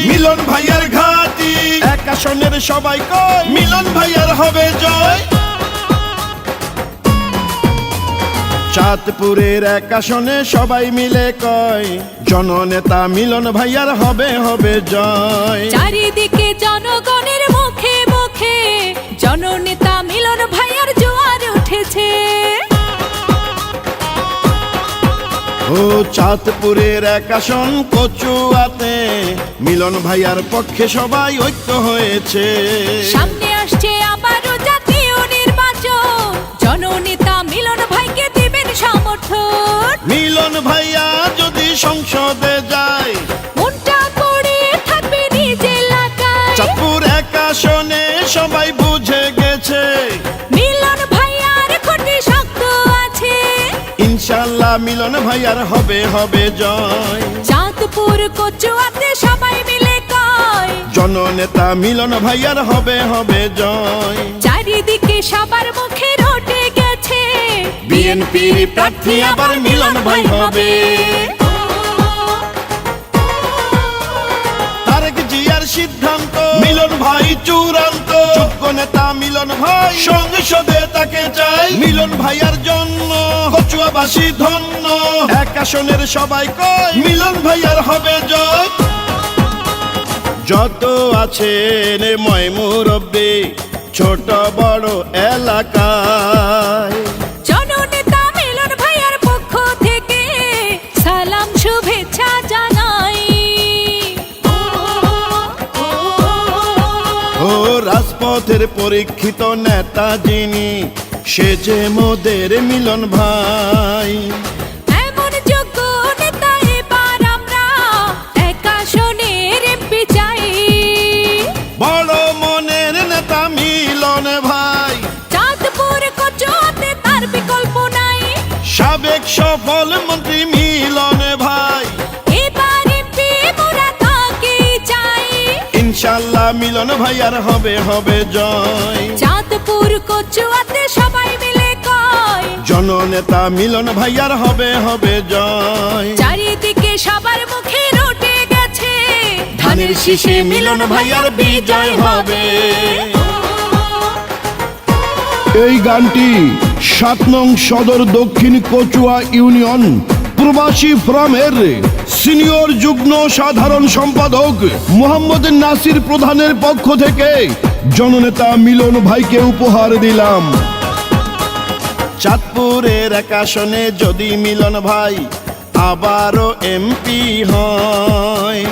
মিলন ভাইয়ার ঘাঁটি, এক আসনের সবাই কয় মিলন ভাইয়ার হবে জয়। চাঁদপুরের এক আসনে সবাই মিলে কয় জননেতা মিলন ভাইয়ার হবে হবে জয়। চারিদিকে জনগণের মুখে মুখে জননেতা মিলন ভাইয়ার জোয়ার উঠেছে। ও চাঁদপুরের এক আসন কচুয়াতে মিলন ভাইয়ার পক্ষে সবাই ঐক্য হয়েছে। সামনে আসছে আবারও জাতীয় নির্বাচন, জননেতা মিলন ভাইকে দিবেন সমর্থন। মিলন ভাইয়া যদি সংসদে যায় মনটা পড়ে থাকবে নিজ এলাকায়। চাঁদপুর এক আসনে সবাই বুঝে গেছে মিলন ভাইয়ার খুঁটি শক্ত আছে, ইনশাল্লাহ মিলন ভাইয়ার হবে হবে জয়। চাঁদপুর কচুয়াতে সবাই মিলে কয় জননেতা মিলন ভাইয়ার হবে হবে জয়। চারিদিকে সবার মুখে রটে গেছে বিএনপির প্রার্থী আবার মিলন ভাই হবে। তারেক জিয়ার সিদ্ধান্ত মিলন ভাই চূড়ান্ত, যোগ্য নেতা মিলন ভাই সংসদে তাকে চাই। মিলন ভাইয়ার জন্য কচুয়াবাসী ধন্য, এক আসনের সবাই কয় মিলন ভাইয়ার হবে জয়। যত আছেন ময়মুরব্বি ছোট বড় এলাকায়, জননেতা মিলন ভাইয়ার পক্ষ থেকে সালাম শুভেচ্ছা জানাই। ও রাজপথের পরীক্ষিত নেতা যিনি, সে যে মোদের মিলন ভাই। এমন যোগ্য নেতা এবার আমরা এক আসনের এমপি চাই। বড় মনের নেতা মিলন ভাই, চাঁদপুর কচুয়াতে তার বিকল্প নাই। সাবেক সফল মন্ত্রী মিলন ভাই, এবার এমপি মোরা তাকে চাই। ইনশাল্লাহ মিলন ভাইয়ার হবে হবে জয়। চাঁদপুর কচুয়াতে সবাই মিলে কয় জননেতা মিলন ভাইয়ার হবে হবে জয়। চারিদিকে সবার মুখে রটে গেছে ধানের শীষে মিলন ভাইয়ার বিজয় হবে। এই গানটি ৭ নং সদর দক্ষিণ কচুয়া ইউনিয়ন প্রবাসী ফোরামের সিনিয়র যুগ্ম সাধারণ সম্পাদক মোহাম্মদ নাসির প্রধানের পক্ষ থেকে জননেতা মিলন ভাইকে উপহার দিলাম। চাঁদপুরের এক আসনে যদি মিলন ভাই আবারও এমপি হয়,